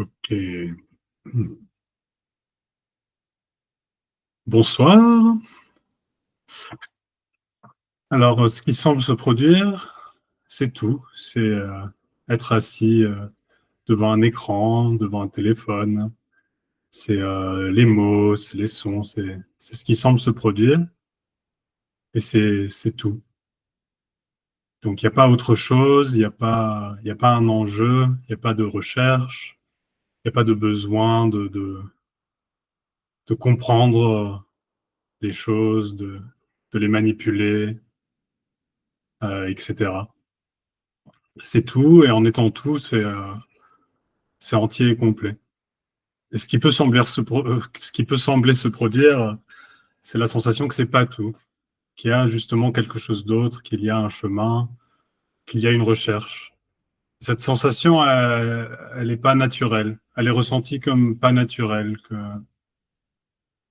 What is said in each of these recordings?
Ok. Bonsoir. Alors, ce qui semble se produire, c'est tout. C'est être assis devant un écran, devant un téléphone. C'est les mots, c'est les sons, c'est ce qui semble se produire. Et c'est tout. Donc, il n'y a pas autre chose, il y a pas un enjeu, il n'y a pas de recherche, il n'y a pas de besoin de comprendre les choses, de les manipuler, etc. C'est tout, et en étant tout, c'est entier et complet. Et ce qui peut sembler se produire, c'est la sensation que c'est pas tout, qu'il y a justement quelque chose d'autre, qu'il y a un chemin, qu'il y a une recherche. Cette sensation, elle est pas naturelle. Elle est ressentie comme pas naturelle, que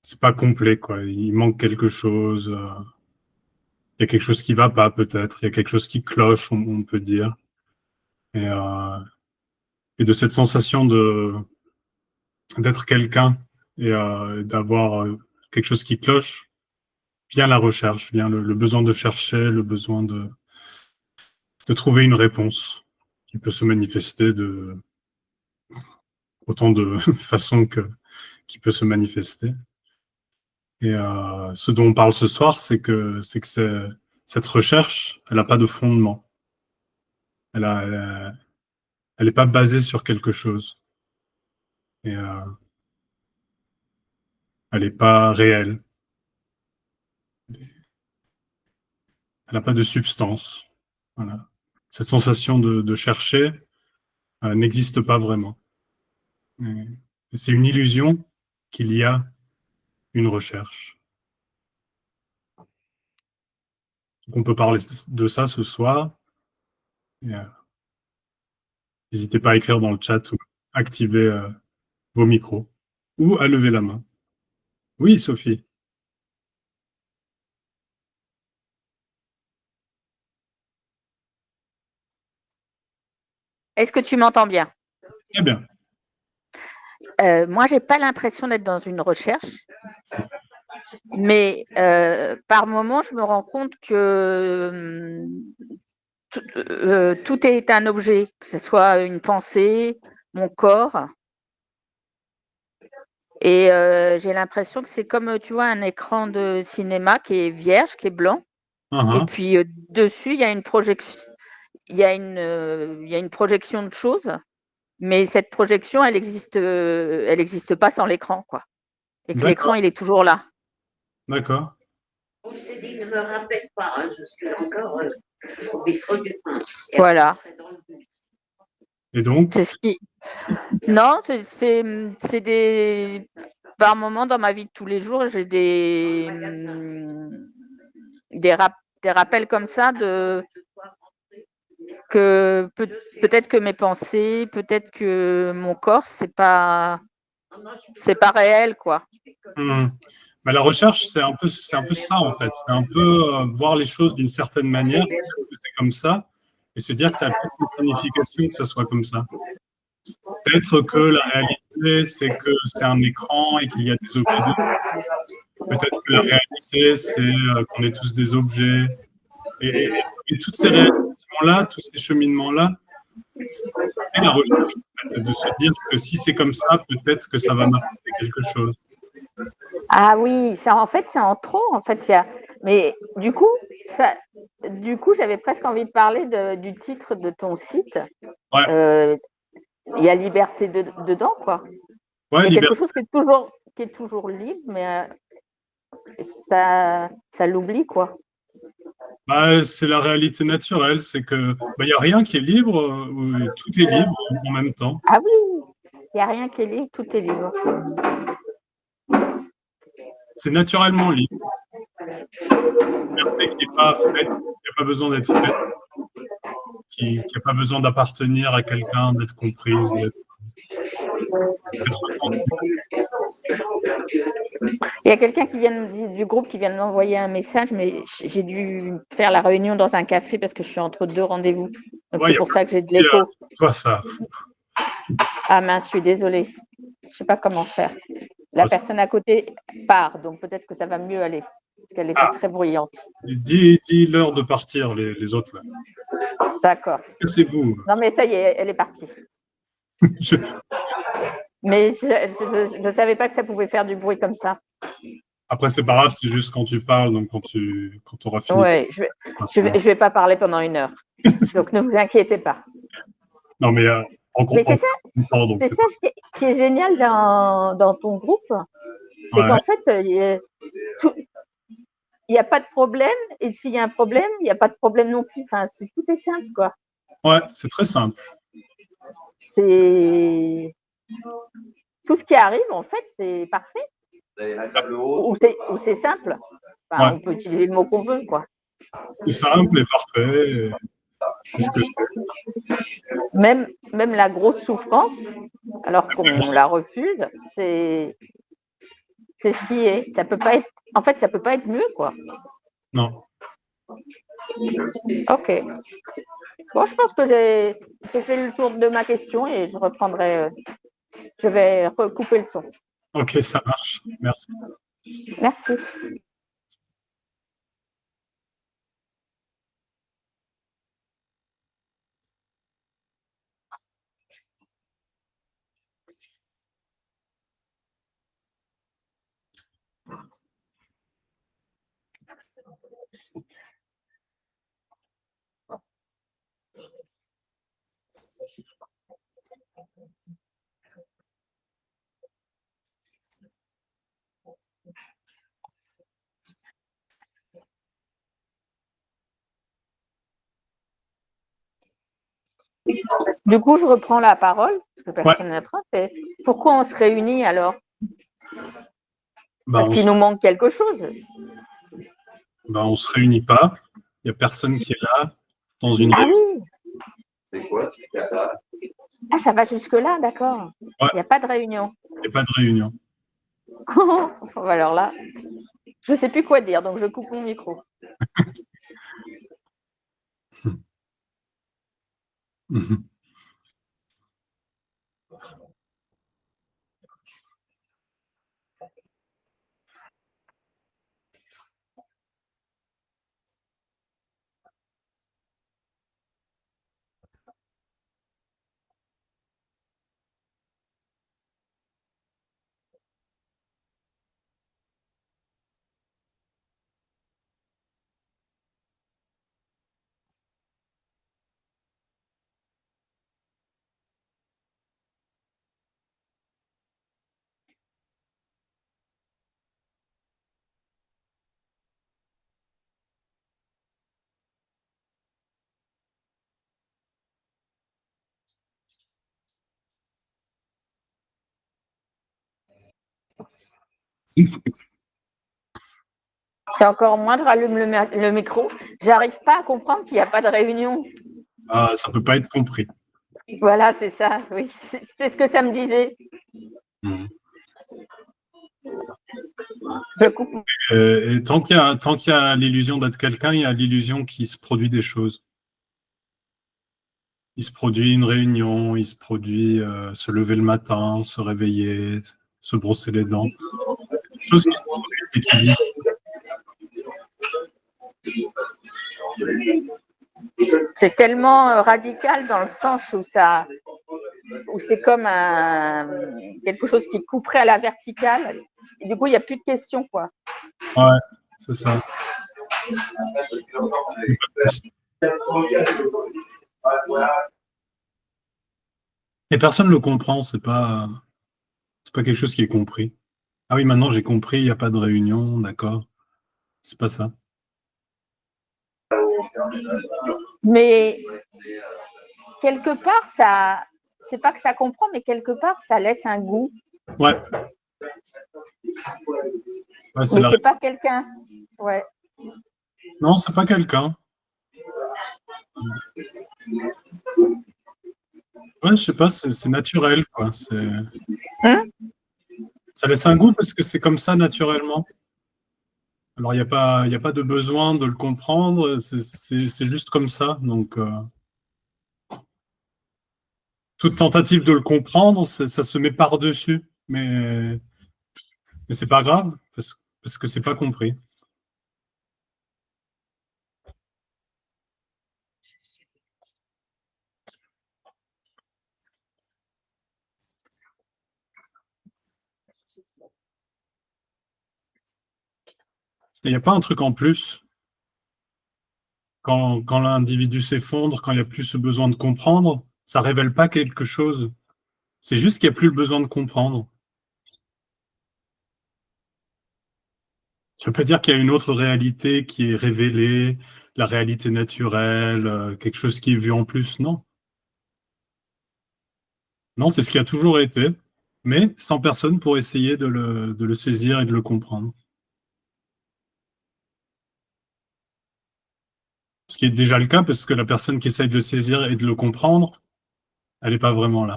c'est pas complet, quoi. Il manque quelque chose. Il y a quelque chose qui va pas, peut-être. Il y a quelque chose qui cloche, on peut dire. Et, euh, et de cette sensation d'être quelqu'un et d'avoir quelque chose qui cloche, vient la recherche, vient le besoin de chercher, le besoin de trouver une réponse qui peut se manifester de autant de façons qui peut se manifester. Et ce dont on parle ce soir, cette recherche, elle n'a pas de fondement. Elle n'est pas basée sur quelque chose. Et elle n'est pas réelle. Elle n'a pas de substance. Voilà. Cette sensation de chercher n'existe pas vraiment. Et c'est une illusion qu'il y a une recherche. Donc on peut parler de ça ce soir. N'hésitez pas à écrire dans le chat ou activer vos micros ou à lever la main. Oui, Sophie. Est-ce que tu m'entends bien? Très bien. Moi, j'ai pas l'impression d'être dans une recherche, mais par moments, je me rends compte que tout est un objet, que ce soit une pensée, mon corps. Et j'ai l'impression que c'est comme, tu vois, un écran de cinéma qui est vierge, qui est blanc. Et puis dessus, il y a une projection, il y a une projection de choses, mais cette projection, elle existe pas sans l'écran, quoi. Et que l'écran, il est toujours là. D'accord. Je te dis, ne me rappelle pas, hein, je suis encore au bistrot du Prince. Voilà. Et donc c'est ce qui... Non, c'est des... Par moments, dans ma vie de tous les jours, j'ai des rappels comme ça que peut-être que mes pensées, peut-être que mon corps, c'est pas réel, quoi. Mais la recherche, c'est un peu ça, en fait. C'est un peu voir les choses d'une certaine manière, que c'est comme ça, et se dire que ça a peut-être une signification que ça soit comme ça. Peut-être que la réalité, c'est que c'est un écran et qu'il y a des objets dedans. Peut-être que la réalité, c'est qu'on est tous des objets. Et toutes ces réalisations-là, tous ces cheminements-là, c'est la recherche, en fait, de se dire que si c'est comme ça, peut-être que ça va m'apporter quelque chose. Ah oui, en fait, c'est en trop. En fait, mais du coup, j'avais presque envie de parler du titre de ton site. Ouais. Il y a liberté dedans, quoi. Ouais, il y a quelque chose qui est toujours libre, mais ça l'oublie, quoi. Bah, c'est la réalité naturelle, c'est que y a rien qui est libre, tout est libre en même temps. Ah oui, il n'y a rien qui est libre, tout est libre. C'est naturellement libre. Une liberté qui n'est pas faite, qui n'a pas besoin d'être faite, qui n'a pas besoin d'appartenir à quelqu'un, d'être comprise, d'être entendue. Il y a quelqu'un du groupe qui vient de m'envoyer un message, mais j'ai dû faire la réunion dans un café parce que je suis entre deux rendez-vous. Donc c'est pour ça que j'ai de l'écho. Toi, ça. Ah mince, je suis désolée. Je ne sais pas comment faire. La personne à côté part, donc peut-être que ça va mieux aller, parce qu'elle était très bruyante. Dis-leur de partir, les autres. Là. D'accord. Cassez-vous. Non, mais ça y est, elle est partie. Mais je ne savais pas que ça pouvait faire du bruit comme ça. Après, c'est pas grave, c'est juste quand tu parles, donc quand tu auras fini. Oui, je vais pas parler pendant 1 heure. Donc ne vous inquiétez pas. Non, mais Mais c'est ça qui est génial dans ton groupe, c'est qu'en fait, il n'y a pas de problème, et s'il y a un problème, il n'y a pas de problème non plus. Enfin, tout est simple, quoi. Ouais, c'est très simple. C'est tout ce qui arrive, en fait, c'est parfait. Ou c'est simple. Enfin, on peut utiliser le mot qu'on veut, quoi. C'est simple et parfait. Qu'est-ce que c'est ? Même la grosse souffrance, alors qu'on la refuse, c'est ce qui est. Ça peut pas être. En fait, ça peut pas être mieux, quoi. Non. Ok. Bon, je pense que j'ai fait le tour de ma question et je reprendrai. Je vais recouper le son. Ok, ça marche. Merci. Merci. Du coup, je reprends la parole, parce que personne n'a pris. Pourquoi on se réunit alors? Parce qu'il nous manque quelque chose. On ne se réunit pas. Il n'y a personne qui est là dans une réunion. Oui. Ah, ça va jusque-là, d'accord. Il n'y a pas de réunion. Il n'y a pas de réunion. Alors là, je ne sais plus quoi dire, donc je coupe mon micro. C'est encore moi, je rallume le micro. J'arrive pas à comprendre qu'il n'y a pas de réunion. Ah, ça ne peut pas être compris. Voilà, c'est ça. Oui, c'est ce que ça me disait. Je coupe. Et tant qu'il y a l'illusion d'être quelqu'un, il y a l'illusion qu'il se produit des choses. Il se produit une réunion, il se produit se lever le matin, se réveiller, se brosser les dents. Des choses qui se produisent et qui vivent. C'est tellement radical dans le sens où c'est comme quelque chose qui couperait à la verticale. Et du coup, il n'y a plus de questions, quoi. Ouais, c'est ça. Et personne ne le comprend, c'est pas quelque chose qui est compris. Ah oui, maintenant j'ai compris, il n'y a pas de réunion, d'accord. C'est pas ça. Mais quelque part, c'est pas que ça comprend, mais quelque part, ça laisse un goût. Ouais. Mais c'est pas quelqu'un. Ouais. Non, c'est pas quelqu'un. Ouais, je sais pas, c'est naturel, quoi. Ça laisse un goût parce que c'est comme ça naturellement. Alors, il n'y a pas de besoin de le comprendre, c'est juste comme ça. Donc, toute tentative de le comprendre, ça se met par-dessus. Mais c'est pas grave, parce que c'est pas compris. Il n'y a pas un truc en plus. Quand l'individu s'effondre, quand il n'y a plus ce besoin de comprendre, ça révèle pas quelque chose. C'est juste qu'il n'y a plus le besoin de comprendre. Ça veut pas dire qu'il y a une autre réalité qui est révélée, la réalité naturelle, quelque chose qui est vu en plus. Non. Non, c'est ce qui a toujours été, mais sans personne pour essayer de le saisir et de le comprendre. Ce qui est déjà le cas, parce que la personne qui essaye de le saisir et de le comprendre, elle n'est pas vraiment là.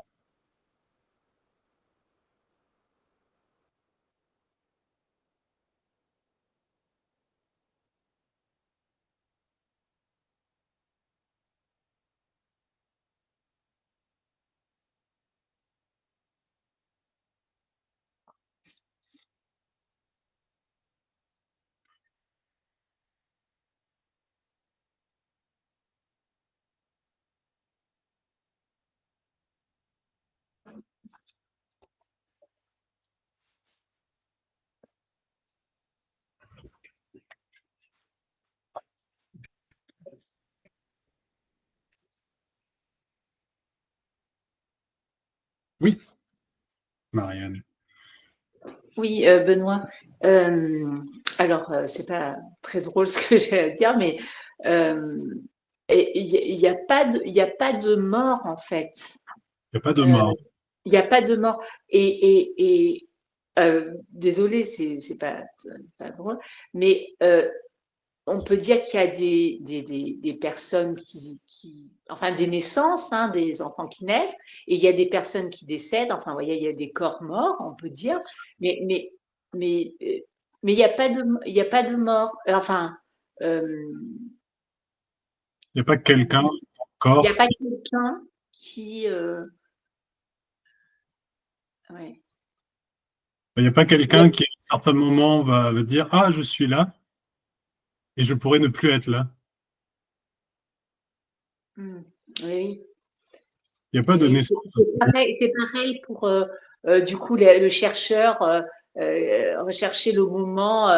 Oui, Marianne. Oui, Benoît. Alors, c'est pas très drôle ce que j'ai à dire, mais il n'y a pas de mort en fait. Il n'y a pas de mort. Il n'y a pas de mort. Et désolé, c'est pas drôle, mais on peut dire qu'il y a des personnes enfin des naissances, hein, des enfants qui naissent, et il y a des personnes qui décèdent. Enfin, vous voyez, il y a des corps morts, on peut dire, mais mais il n'y a pas de mort. Enfin, Il n'y a pas quelqu'un il n'y encore. a pas quelqu'un qui, ouais. Il n'y a pas quelqu'un qui, à un certain moment, va dire: ah, je suis là, et je pourrais ne plus être là. Oui, oui. Il n'y a pas de naissance. C'est pareil pour du coup le chercheur rechercher le moment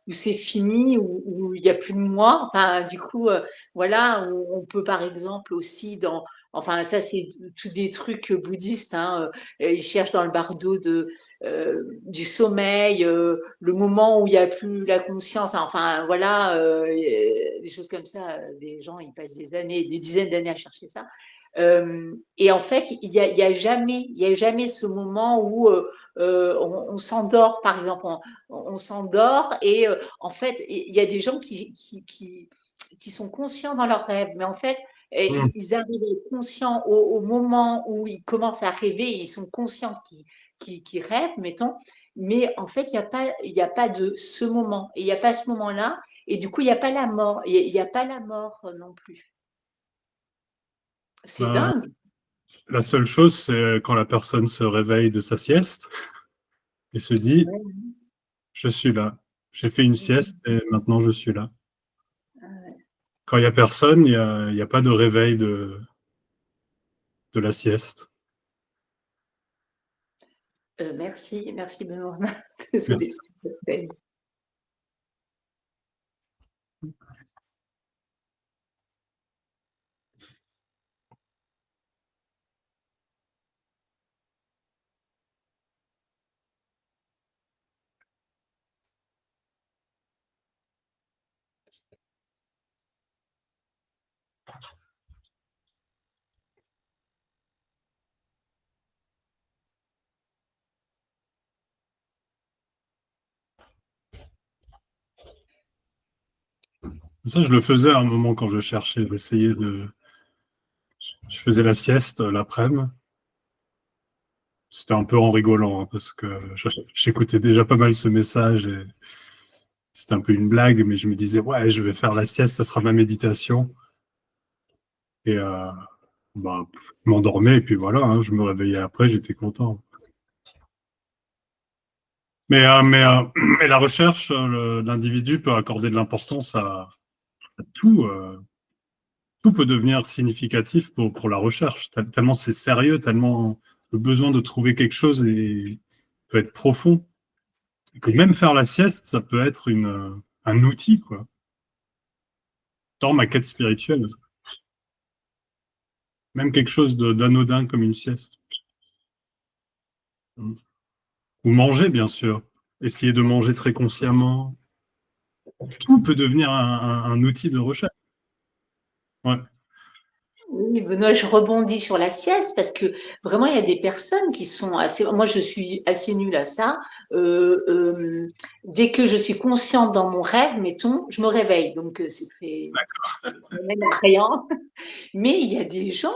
où c'est fini, où il n'y a plus de moi. Enfin, du coup, voilà, on peut par exemple aussi enfin ça c'est tous des trucs bouddhistes. Hein, ils cherchent dans le bardo du sommeil, le moment où il n'y a plus la conscience. Enfin voilà, des choses comme ça. Des gens ils passent des années, des dizaines d'années à chercher ça. Et en fait, il y a jamais ce moment où on s'endort, par exemple, on s'endort et en fait, il y a des gens qui sont conscients dans leurs rêves, mais en fait, ils arrivent à être conscients au moment où ils commencent à rêver, et ils sont conscients qu'ils rêvent, mettons, mais en fait, il y a pas de ce moment, et il n'y a pas ce moment-là, et du coup, il n'y a pas la mort, il n'y a pas la mort non plus. C'est dingue. La seule chose, c'est quand la personne se réveille de sa sieste et se dit: je suis là. J'ai fait une sieste et maintenant je suis là. Quand il n'y a personne, il y a pas de réveil de la sieste. Merci Benoît. Désolée. Ça, je le faisais à un moment quand je cherchais d'essayer de. Je faisais la sieste l'après-midi. C'était un peu en rigolant, hein, parce que j'écoutais déjà pas mal ce message et c'était un peu une blague, mais je me disais: ouais, je vais faire la sieste, ça sera ma méditation. Et Bah, je m'endormais et puis voilà, hein, je me réveillais après, j'étais content. Mais la recherche, l'individu peut accorder de l'importance à tout. Tout peut devenir significatif pour la recherche, tellement c'est sérieux, tellement le besoin de trouver quelque chose peut être profond. Et que même faire la sieste, ça peut être un outil, quoi. Dans ma quête spirituelle. Même quelque chose d'anodin comme une sieste. Ou manger, bien sûr. Essayer de manger très consciemment. Tout peut devenir un outil de recherche. Ouais. Oui, Benoît, je rebondis sur la sieste parce que vraiment, il y a des personnes qui sont assez. Moi, je suis assez nulle à ça. Dès que je suis consciente dans mon rêve, mettons, je me réveille. Donc, c'est très même attrayant. Mais il y a des gens,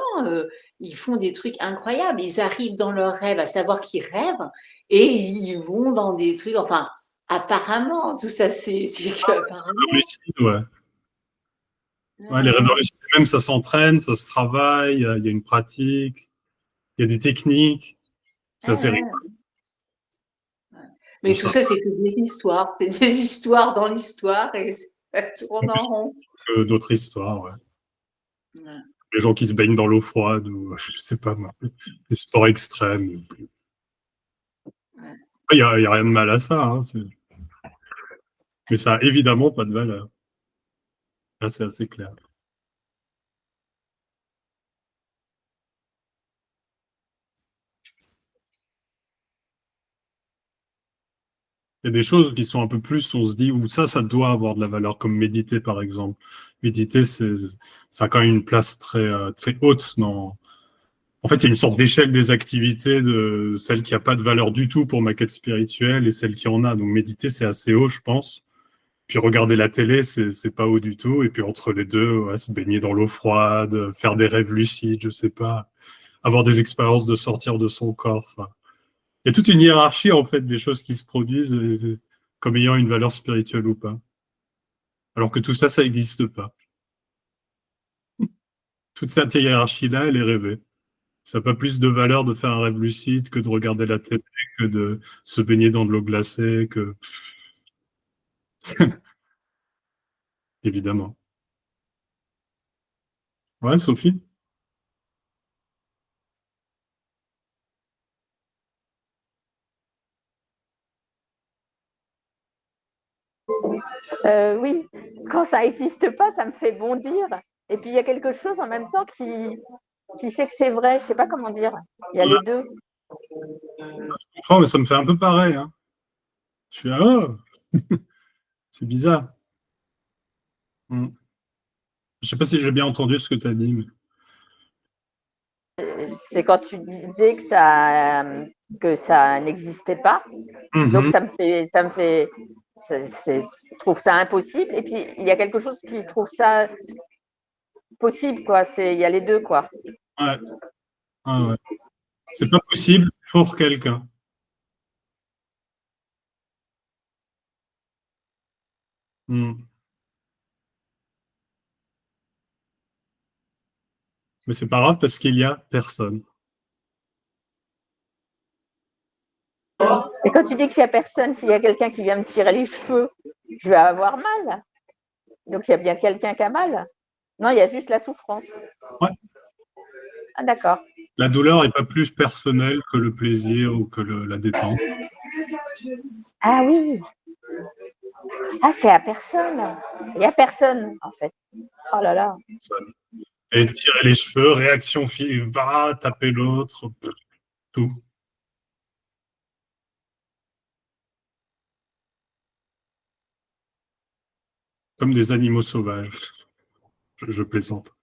ils font des trucs incroyables. Ils arrivent dans leur rêve, à savoir qu'ils rêvent, et ils vont dans des trucs. Enfin, apparemment, tout ça, c'est que apparemment. Lucide, ouais. Ouais, les rêves lucides, même ça s'entraîne, ça se travaille, il y a une pratique, il y a des techniques. C'est assez rigolo. Mais tout ça, c'est que des histoires. C'est des histoires dans l'histoire et ça tourne en rond. D'autres histoires, ouais. Ouais. Les gens qui se baignent dans l'eau froide ou je sais pas moi, les sports extrêmes. Il y a rien de mal à ça, hein, mais ça a évidemment pas de valeur. Là, c'est assez clair. Il y a des choses qui sont un peu plus, on se dit, ou ça doit avoir de la valeur, comme méditer, par exemple. Méditer, ça a quand même une place très haute dans. En fait, il y a une sorte d'échelle des activités de celle qui n'a pas de valeur du tout pour ma quête spirituelle et celle qui en a. Donc, méditer, c'est assez haut, je pense. Puis regarder la télé, c'est pas haut du tout. Et puis entre les deux, ouais, se baigner dans l'eau froide, faire des rêves lucides, je sais pas, avoir des expériences de sortir de son corps. Enfin, il y a toute une hiérarchie en fait des choses qui se produisent comme ayant une valeur spirituelle ou pas. Alors que tout ça, ça n'existe pas. Toute cette hiérarchie-là, elle est rêvée. Ça n'a pas plus de valeur de faire un rêve lucide que de regarder la télé, que de se baigner dans de l'eau glacée, que évidemment. Ouais, Sophie? Oui, quand ça n'existe pas, ça me fait bondir. Et puis il y a quelque chose en même temps qui sait que c'est vrai. Je ne sais pas comment dire. Il y a les deux. Oh, mais ça me fait un peu pareil, hein. Je suis là, oh, c'est bizarre. Je sais pas si j'ai bien entendu ce que tu as dit. C'est quand tu disais que ça n'existait pas. Donc ça me fait, je trouve ça impossible. Et puis il y a quelque chose qui trouve ça possible, quoi. Il y a les deux, quoi. Ouais. Ah ouais. C'est pas possible pour quelqu'un. Mais c'est pas grave parce qu'il y a personne. Et quand tu dis qu'il n'y a personne, s'il y a quelqu'un qui vient me tirer les cheveux, je vais avoir mal. Donc il y a bien quelqu'un qui a mal. Non, il y a juste la souffrance. Ouais. Ah, d'accord. La douleur n'est pas plus personnelle que le plaisir ou que la détente. Ah oui. Ah, c'est à personne. Il n'y a personne, en fait. Oh là là. Et tirer les cheveux, réaction, va taper l'autre, tout. Comme des animaux sauvages. Je plaisante.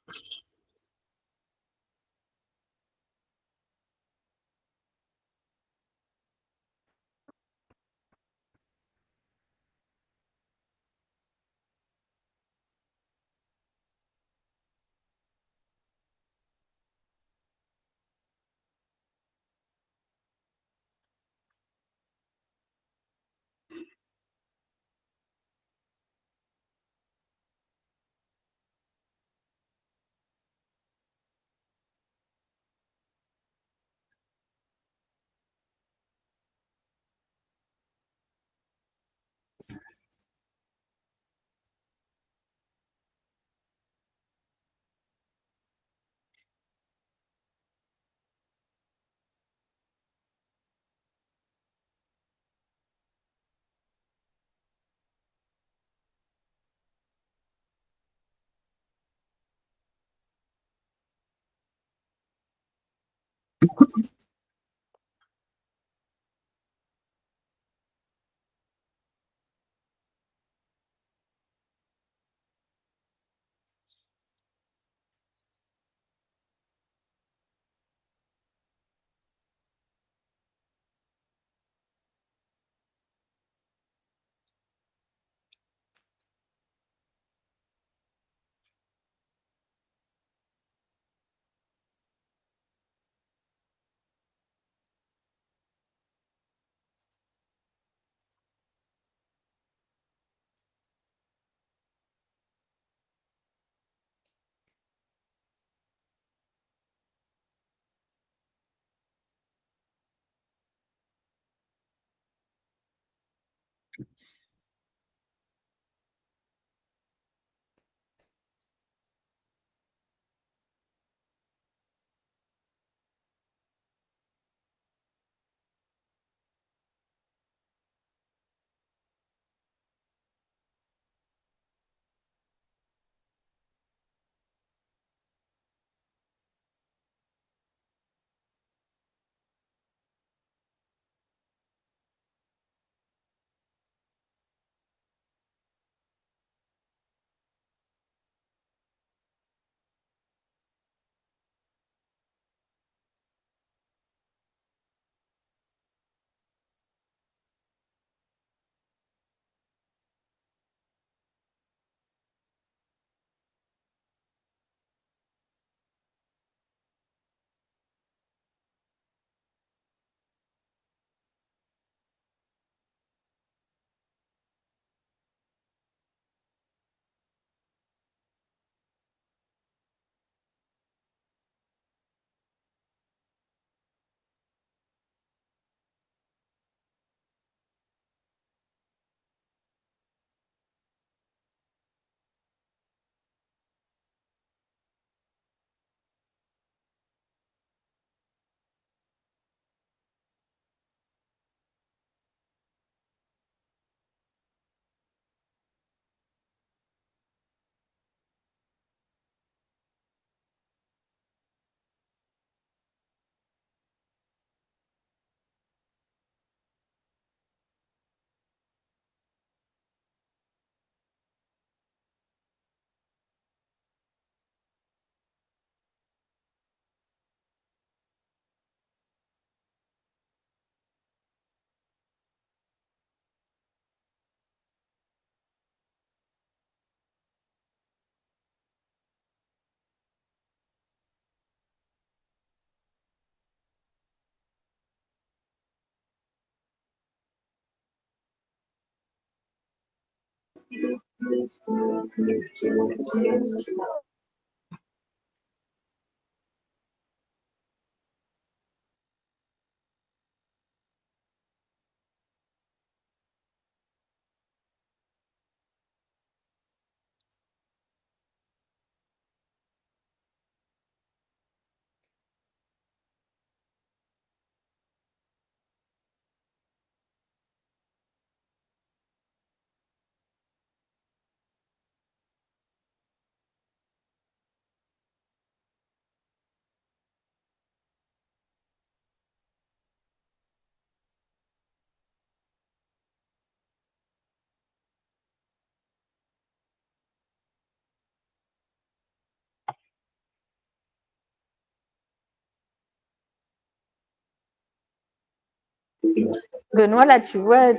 Benoît, là, tu vois,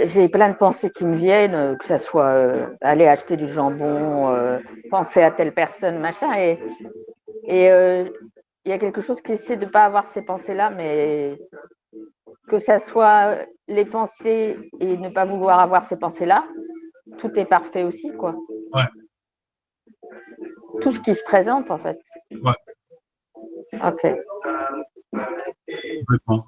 j'ai plein de pensées qui me viennent, que ça soit aller acheter du jambon, penser à telle personne, machin, et il y a quelque chose qui essaie de ne pas avoir ces pensées-là, mais que ça soit les pensées et ne pas vouloir avoir ces pensées-là, tout est parfait aussi, quoi. Ouais. Tout ce qui se présente, en fait. Ouais. Ok. Complètement.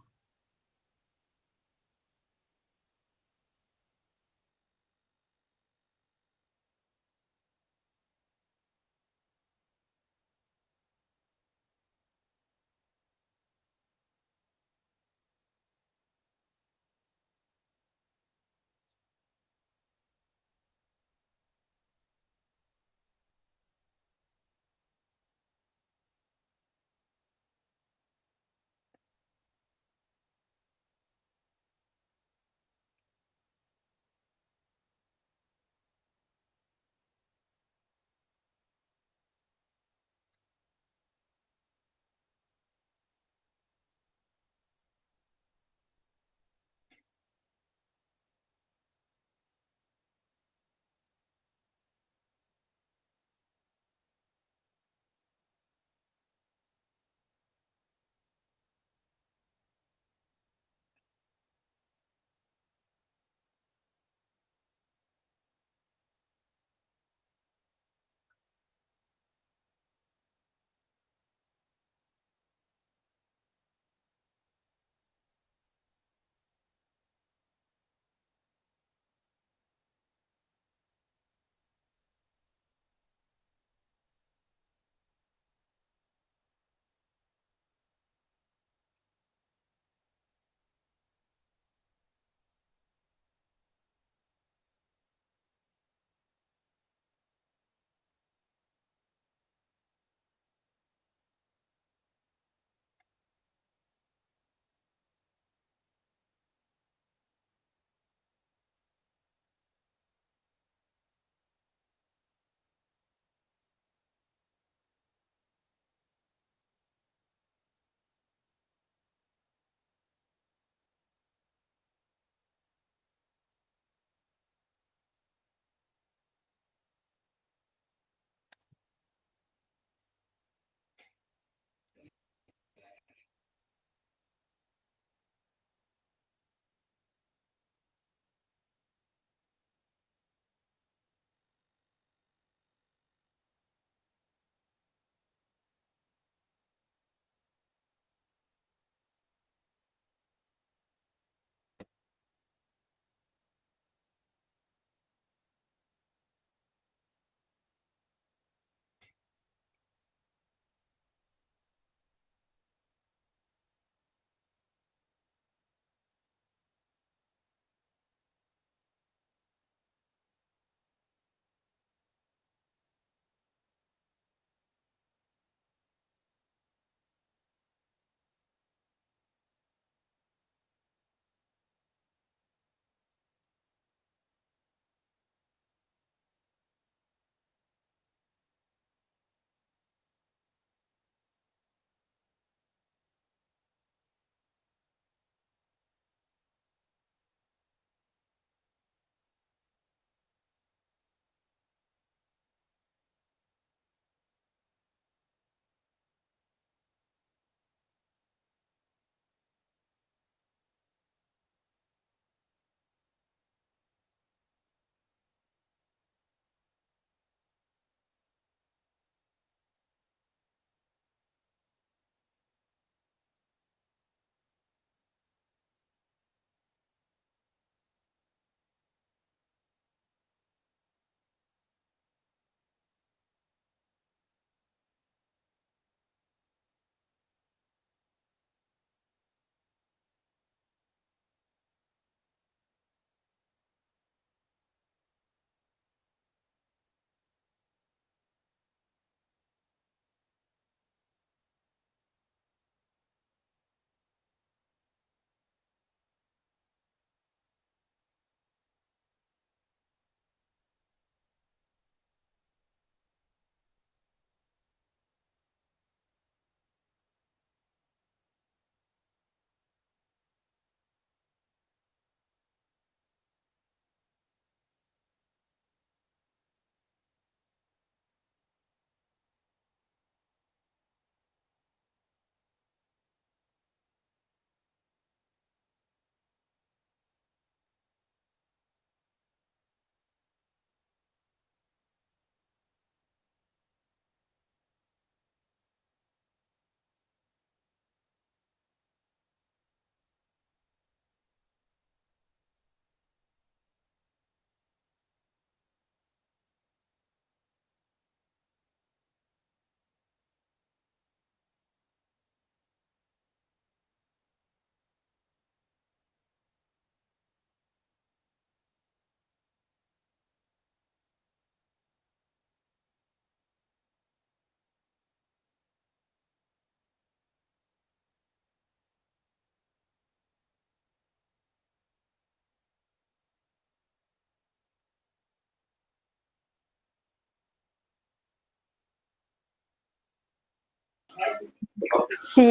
Si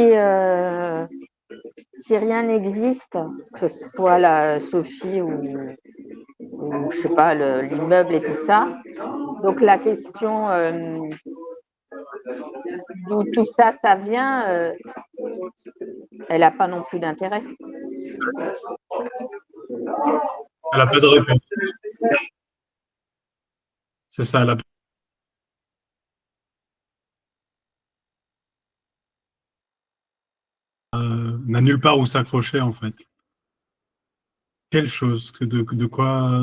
rien n'existe, que ce soit la Sophie ou je sais pas, l'immeuble et tout ça, donc la question d'où tout ça, ça vient, elle n'a pas non plus d'intérêt. Elle n'a pas de réponse. C'est ça, elle n'a nulle part où s'accrocher, en fait. Quelle chose? De quoi?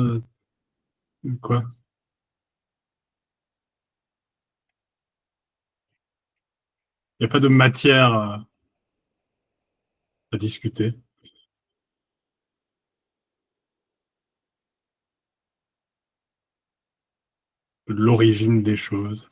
De quoi? Il n'y a pas de matière à discuter. De l'origine des choses.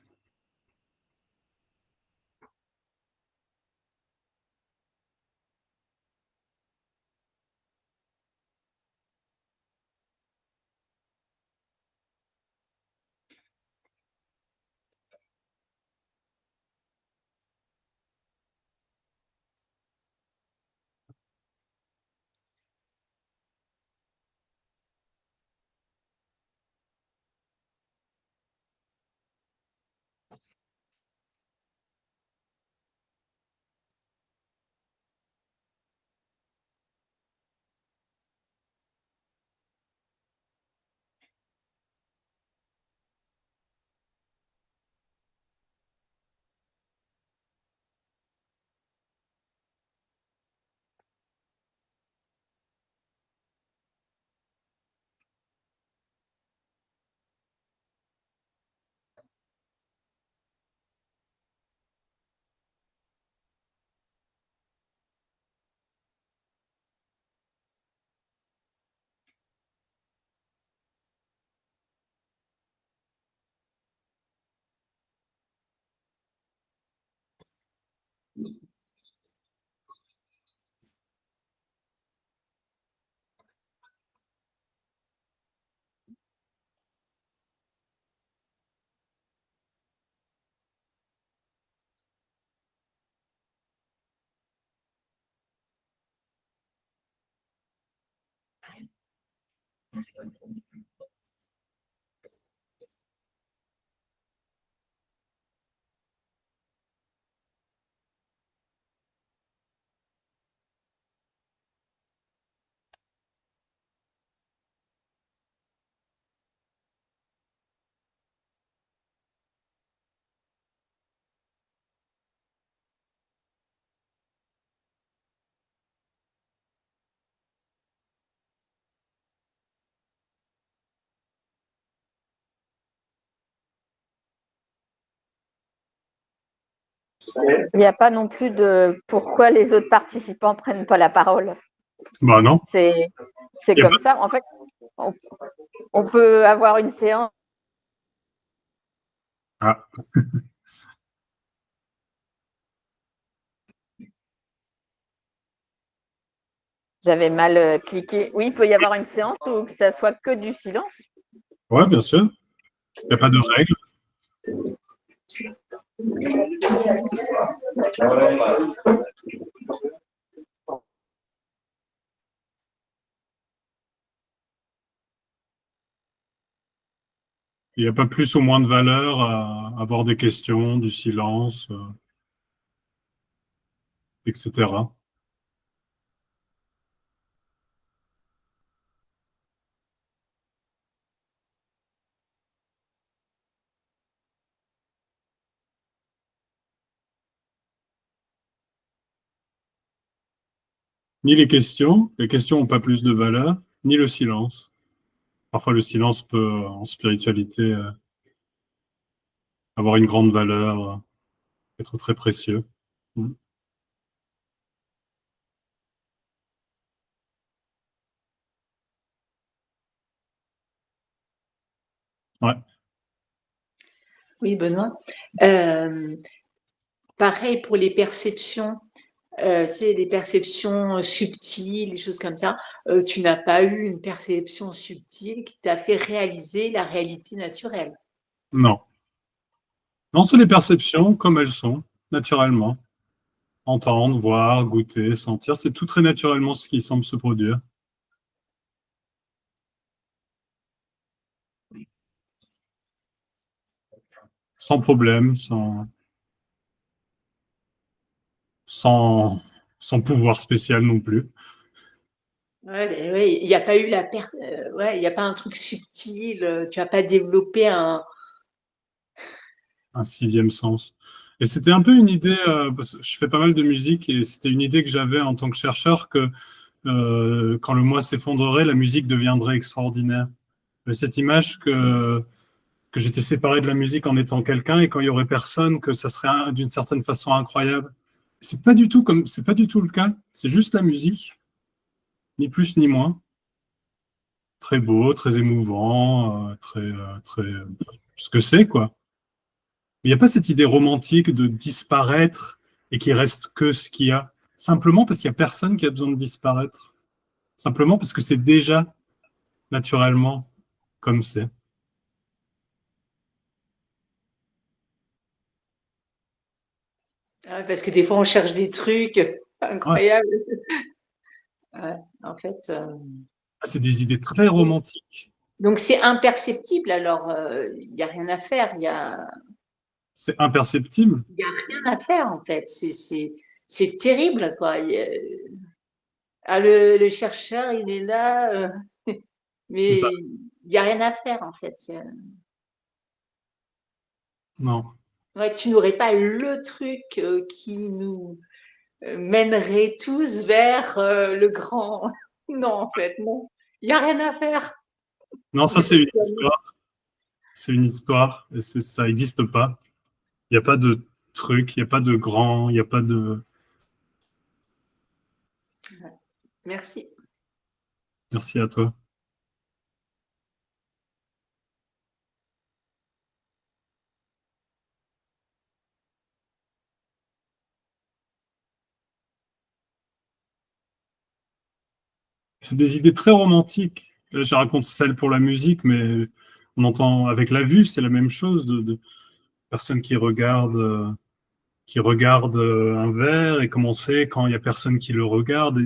Il n'y a pas non plus de pourquoi les autres participants ne prennent pas la parole. Bah non. C'est comme ça. En fait, on peut avoir une séance. Ah. J'avais mal cliqué. Oui, il peut y avoir une séance où que ça soit que du silence. Ouais, bien sûr. Il n'y a pas de règles. Il n'y a pas plus ou moins de valeur à avoir des questions, du silence, etc. Ni les questions n'ont pas plus de valeur, ni le silence. Parfois, le silence peut, en spiritualité, avoir une grande valeur, être très précieux. Ouais. Oui, Benoît. Pareil pour les perceptions, tu sais, les perceptions subtiles, les choses comme ça. Tu n'as pas eu une perception subtile qui t'a fait réaliser la réalité naturelle. Non. Non, c'est les perceptions comme elles sont. naturellement. Entendre, voir, goûter, sentir, c'est tout très naturellement ce qui semble se produire. Sans problème, sans, sans pouvoir spécial non plus. Ouais, ouais, il n'y a pas eu ouais, il n'y a pas un truc subtil, tu n'as pas développé Un sixième sens. Et c'était un peu une idée, parce que je fais pas mal de musique, et c'était une idée que j'avais en tant que chercheur que quand le moi s'effondrerait, la musique deviendrait extraordinaire. Cette image que j'étais séparé de la musique en étant quelqu'un, et quand il y aurait personne, que ça serait d'une certaine façon incroyable. C'est pas du tout le cas. C'est juste la musique, ni plus ni moins. Très beau, très émouvant, ce que c'est, quoi. Il n'y a pas cette idée romantique de disparaître et qu'il reste que ce qu'il y a. Simplement parce qu'il n'y a personne qui a besoin de disparaître. Simplement parce que c'est déjà naturellement comme c'est. parce que des fois on cherche des trucs Ouais. incroyables. Ouais, en fait, C'est des idées très romantiques. donc c'est imperceptible alors, il n'y a rien à faire, C'est imperceptible. il y a rien à faire en fait. C'est terrible quoi. Ah, le chercheur, il est là, C'est ça. mais il n'y a rien à faire en fait. Non. Ouais, tu n'aurais pas le truc qui nous mènerait tous vers le grand. Non, en fait, non. Il n'y a rien à faire. Non, On ça, est c'est une tellement- histoire. C'est une histoire. Et ça n'existe pas. Il n'y a pas de truc, il n'y a pas de grand, il n'y a pas de. Merci. Merci à toi. C'est des idées très romantiques. Là, je raconte celle pour la musique, mais on entend avec la vue, c'est la même chose de personnes qui regardent un verre et comment c'est quand il y a personne qui le regarde.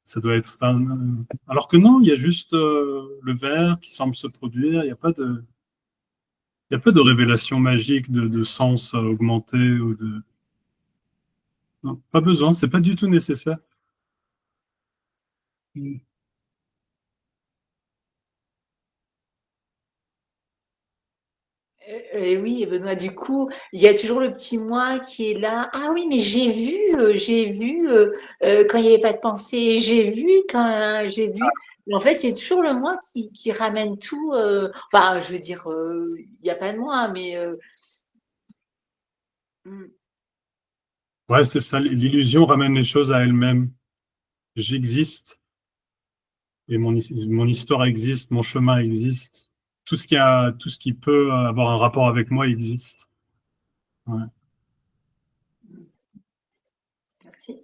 Ça doit être. Enfin, alors que non, il y a juste le verre qui semble se produire. Il y a pas de révélation magique de sens augmenté ou de. Non, pas besoin. C'est pas du tout nécessaire. Et oui, Benoît, du coup, il y a toujours le petit moi qui est là. Ah oui, mais j'ai vu quand il n'y avait pas de pensée, j'ai vu quand j'ai vu. Mais en fait, c'est toujours le moi qui ramène tout. Enfin, je veux dire, il n'y a pas de moi, mais hmm, Ouais, c'est ça. L'illusion ramène les choses à elles-mêmes. J'existe et mon histoire existe, mon chemin existe. Tout ce qui peut avoir un rapport avec moi existe. Ouais. merci.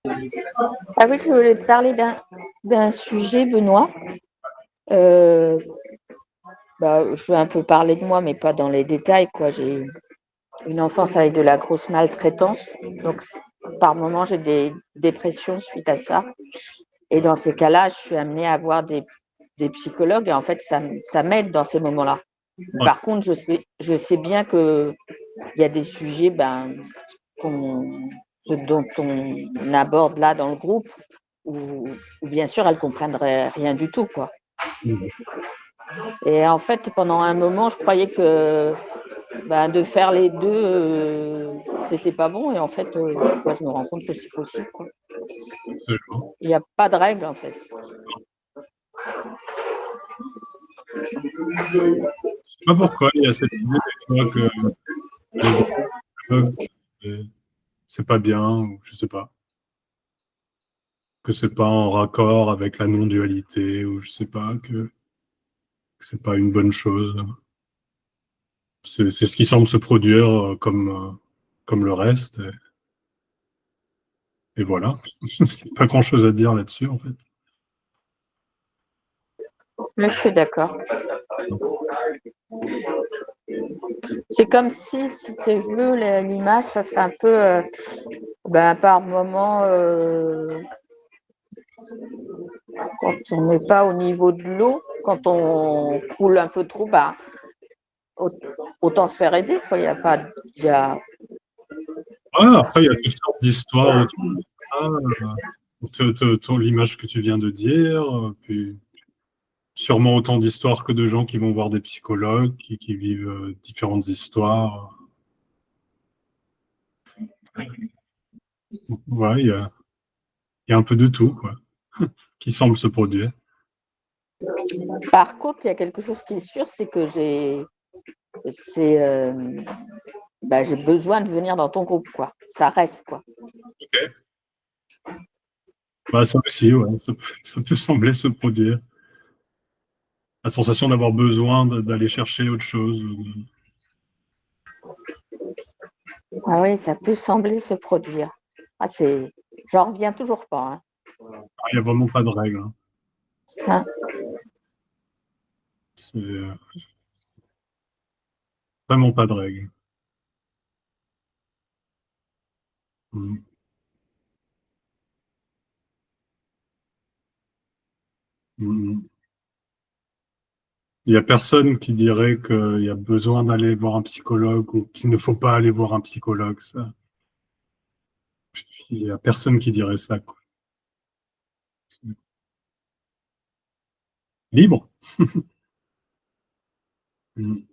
Ah oui, je voulais te parler d'un sujet, Benoît. Je vais un peu parler de moi, mais pas dans les détails, quoi. J'ai une enfance avec de la grosse maltraitance, donc par moments j'ai des dépressions suite à ça. Et dans ces cas-là, je suis amenée à voir des psychologues et en fait, ça m'aide dans ces moments-là. Ouais. Par contre, je sais bien qu'il y a des sujets dont on aborde là dans le groupe où bien sûr elles ne comprendraient rien du tout, quoi. Mhm. Et en fait, pendant un moment, je croyais que de faire les deux, c'était pas bon. Et en fait, je me rends compte que c'est possible, quoi. Absolument. Il n'y a pas de règle, en fait. Je sais pas pourquoi il y a cette idée des fois que aller voir un psychologue, c'est pas bien, ou je sais pas, que c'est pas en raccord avec la non-dualité, ou je sais pas, que c'est pas une bonne chose. C'est ce qui semble se produire comme le reste. Et voilà. Pas grand-chose à dire là-dessus, en fait. Mais je suis d'accord. C'est comme si tu veux, l'image, ça serait un peu, par moment, quand on n'est pas au niveau de l'eau, quand on coule un peu trop, autant se faire aider, quoi. Il y a pas, il y a, Après, il y a toutes sortes d'histoires autour de ça. L'image que tu viens de dire, puis sûrement autant d'histoires que de gens qui vont voir des psychologues, qui vivent différentes histoires. Ouais, il y a un peu de tout, quoi, qui semble se produire. Par contre, il y a quelque chose qui est sûr, c'est que c'est, j'ai besoin de venir dans ton groupe, quoi. Ça reste, quoi. Ok. Ça aussi, ouais, ça peut sembler se produire. La sensation d'avoir besoin d'aller chercher autre chose. Ah oui, ça peut sembler se produire. J'en reviens toujours pas, hein. Il n'y a vraiment pas de règle, hein. Hein. C'est vraiment pas de règle. Mm. Mm. Il n'y a personne qui dirait qu'il y a besoin d'aller voir un psychologue ou qu'il ne faut pas aller voir un psychologue. Ça. Il n'y a personne qui dirait ça, quoi. Libre. Mm.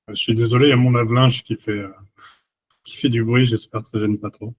Je suis désolé, il y a mon lave-linge qui fait du bruit, j'espère que ça gêne pas trop.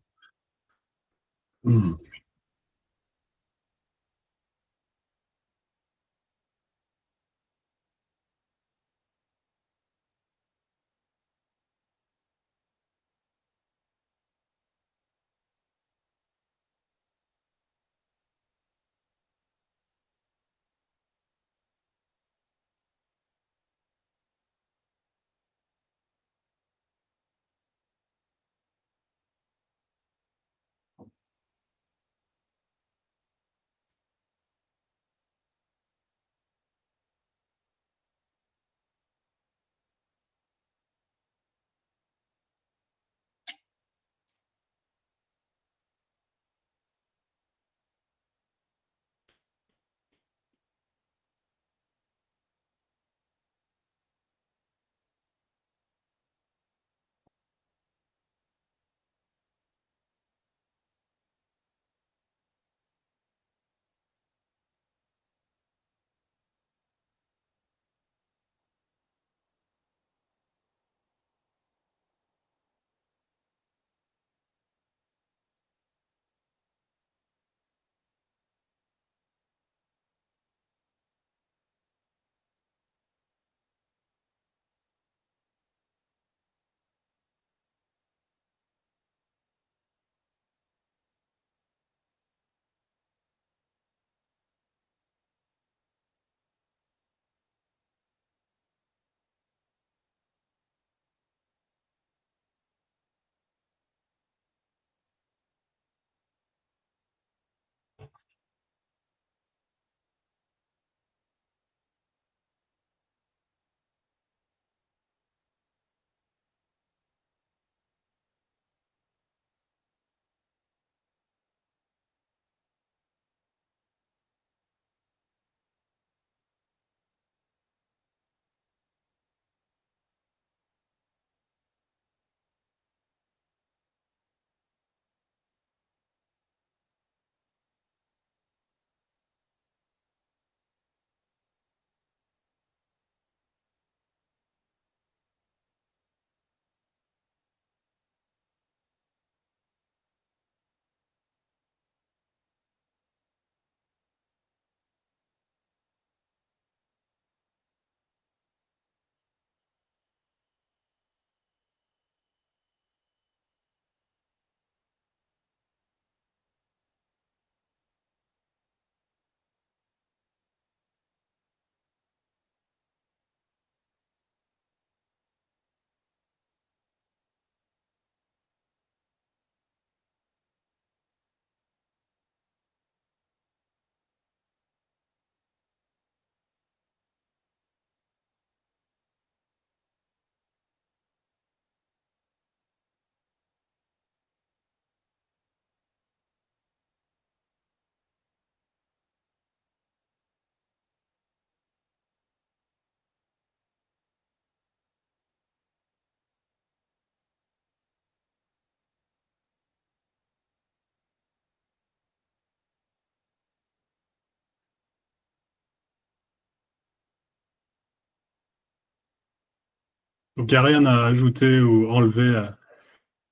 Donc, il n'y a rien à ajouter ou enlever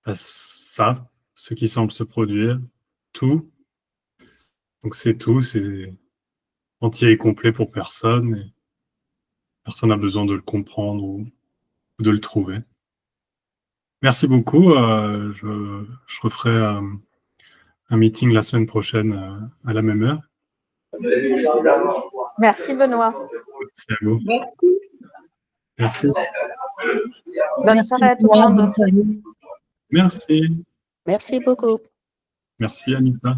à ça, ce qui semble se produire. Tout. Donc, c'est tout, c'est entier et complet pour personne. Et personne n'a besoin de le comprendre ou de le trouver. Merci beaucoup. Je referai un meeting la semaine prochaine à la même heure. Merci Benoît. Merci à vous. Merci. Merci. Bonne soirée à tout le monde. Merci. Merci beaucoup. Merci Anita.